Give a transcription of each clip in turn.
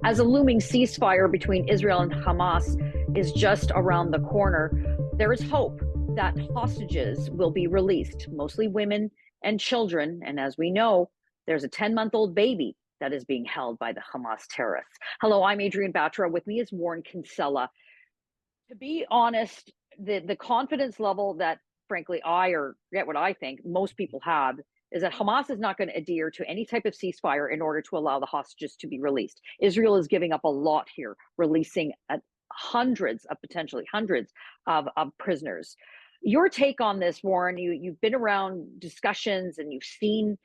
As a looming ceasefire between Israel and Hamas is just around the corner, there is hope that hostages will be released, mostly women and children. And as we know, there's a 10-month-old baby that is being held by the Hamas terrorists. Hello, I'm Adrienne Batra. With me is Warren Kinsella. To be honest, the confidence level that, frankly, or get what I think most people have is that Hamas is not going to adhere to any type of ceasefire in order to allow the hostages to be released. Israel is giving up a lot here, releasing potentially hundreds of prisoners. Your take on this, Warren? You've been around discussions and you've seen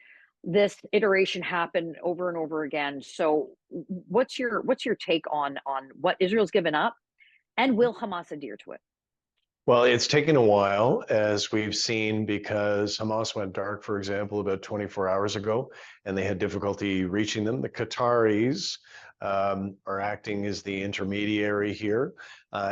this iteration happen over and over again. So, what's your take on what Israel's given up, and will Hamas adhere to it? Well, it's taken a while, as we've seen, because Hamas went dark, for example, about 24 hours ago, and they had difficulty reaching them. The Qataris are acting as the intermediary here.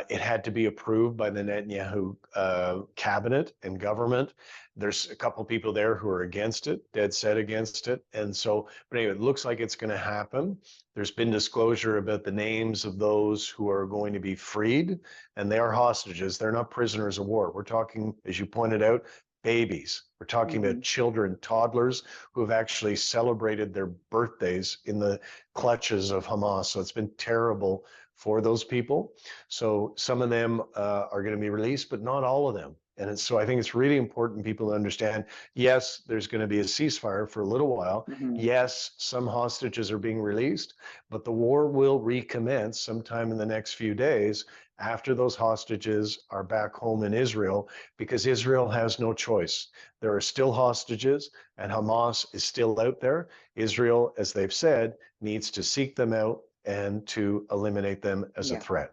It had to be approved by the Netanyahu cabinet and government. There's a couple people there who are against it, dead set against it. And so, but anyway, it looks like it's going to happen. There's been disclosure about the names of those who are going to be freed, and they are hostages. They're not prisoners of war. We're talking, as you pointed out, babies. We're talking about children, toddlers who have actually celebrated their birthdays in the clutches of Hamas. So it's been terrible for those people. So some of them are going to be released, but not all of them. And so I think it's really important people to understand, yes, there's going to be a ceasefire for a little while. Yes, some hostages are being released, but the war will recommence sometime in the next few days after those hostages are back home in Israel, because Israel has no choice. There are still hostages and Hamas is still out there. Israel, as they've said, needs to seek them out and to eliminate them as a threat.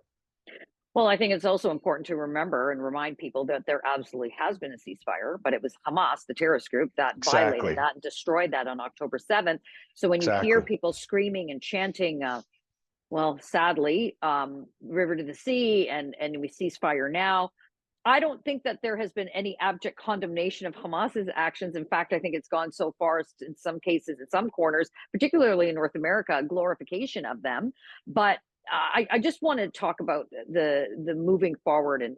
Well, I think it's also important to remember and remind people that there absolutely has been a ceasefire, but it was Hamas, the terrorist group, that violated that and destroyed that on October 7th. So when you hear people screaming and chanting, well, sadly, river to the sea, and we ceasefire now, I don't think that there has been any abject condemnation of Hamas's actions. In fact, I think it's gone so far as in some cases, in some corners, particularly in North America, glorification of them. But I just want to talk about the moving forward, and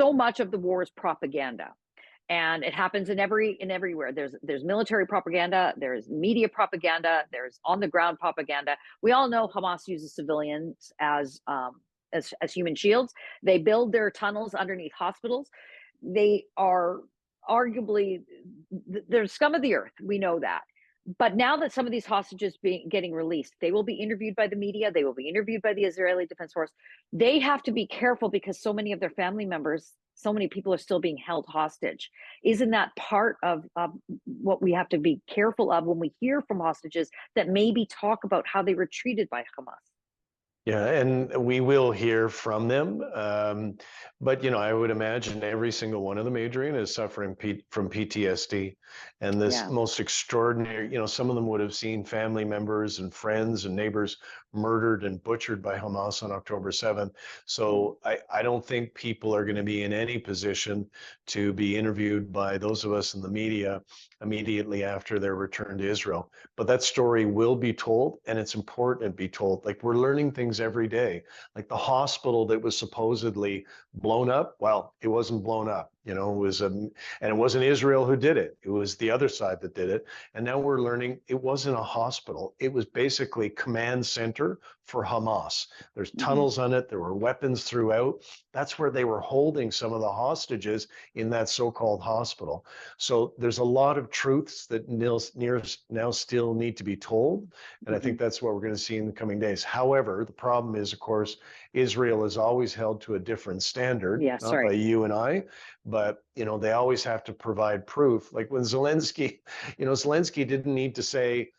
so much of the war is propaganda, and it happens in everywhere. There's military propaganda, there's media propaganda, there's on the ground propaganda. We all know Hamas uses civilians as human shields. They build their tunnels underneath hospitals. They are arguably they're scum of the earth. We know that. But now that some of these hostages getting released, they will be interviewed by the media. They will be interviewed by the Israeli Defense Force. They have to be careful because so many of their family members, so many people are still being held hostage. Isn't that part of what we have to be careful of when we hear from hostages that maybe talk about how they were treated by Hamas? Yeah, and we will hear from them. But, I would imagine every single one of them, Adrienne, is suffering from PTSD. And this most extraordinary, some of them would have seen family members and friends and neighbors murdered and butchered by Hamas on October 7th. So I don't think people are going to be in any position to be interviewed by those of us in the media immediately after their return to Israel. But that story will be told, and it's important to be told. Like, we're learning things every day. Like the hospital that was supposedly blown up, well, it wasn't blown up. It was and it wasn't Israel who did it. It was the other side that did it. And now we're learning it wasn't a hospital. It was basically command center for Hamas. There's tunnels on it. There were weapons throughout. That's where they were holding some of the hostages in that so-called hospital. So there's a lot of truths that now still need to be told. And I think that's what we're going to see in the coming days. However, the problem is, of course, Israel is always held to a different standard, not by you and I, but they always have to provide proof. Like when Zelensky didn't need to say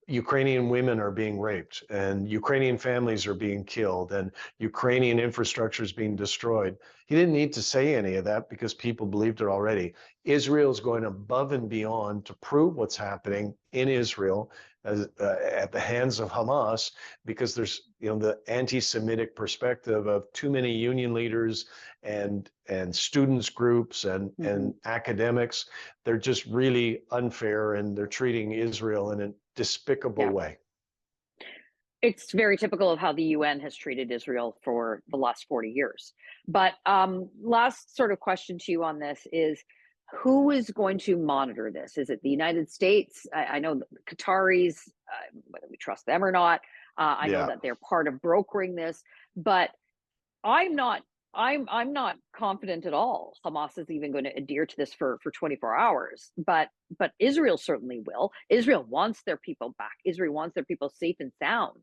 Ukrainian women are being raped and Ukrainian families are being killed and Ukrainian infrastructure is being destroyed. He didn't need to say any of that because people believed it already. Israel's going above and beyond to prove what's happening in Israel at the hands of Hamas, because there's the anti-Semitic perspective of too many union leaders and students groups and academics. They're just really unfair, and they're treating Israel in a despicable way. It's very typical of how the UN has treated Israel for the last 40 years. But last sort of question to you on this is, who is going to monitor this? Is it the United States? I know the Qataris, whether we trust them or not. I know that they're part of brokering this, but I'm not confident at all Hamas is even going to adhere to this for 24 hours. But Israel certainly will. Israel wants their people back. Israel wants their people safe and sound,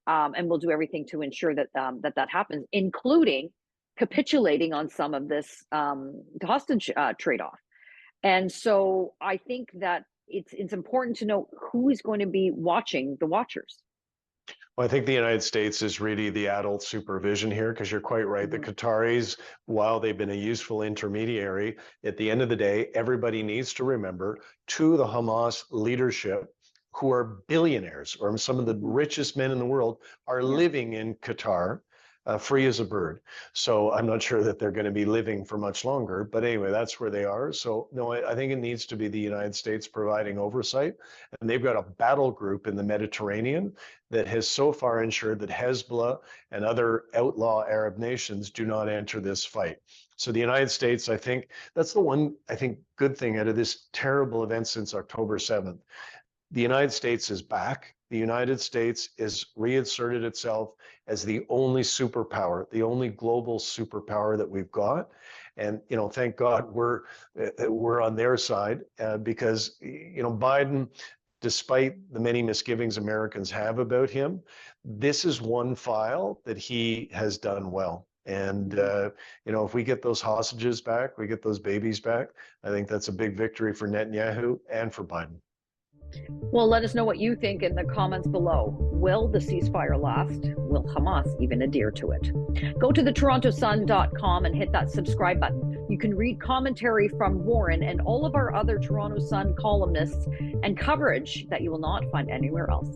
and will do everything to ensure that that happens, including capitulating on some of this hostage trade-off. And so I think that it's important to know who is going to be watching the watchers. Well, I think the United States is really the adult supervision here, because you're quite right. The Qataris, while they've been a useful intermediary, at the end of the day, everybody needs to remember, to the Hamas leadership, who are billionaires, or some of the richest men in the world, are living in Qatar, free as a bird. So I'm not sure that they're going to be living for much longer, but anyway, that's where they are. So no, I think it needs to be the United States providing oversight, and they've got a battle group in the Mediterranean that has so far ensured that Hezbollah and other outlaw Arab nations do not enter this fight. So the United States, I think that's the one, good thing out of this terrible event since October 7th. The United States is back. The United States has reasserted itself as the only superpower, the only global superpower that we've got. And, thank God we're on their side, because, Biden, despite the many misgivings Americans have about him, this is one file that he has done well. And, if we get those hostages back, we get those babies back, I think that's a big victory for Netanyahu and for Biden. Well, let us know what you think in the comments below. Will the ceasefire last? Will Hamas even adhere to it? Go to theTorontoSun.com and hit that subscribe button. You can read commentary from Warren and all of our other Toronto Sun columnists, and coverage that you will not find anywhere else.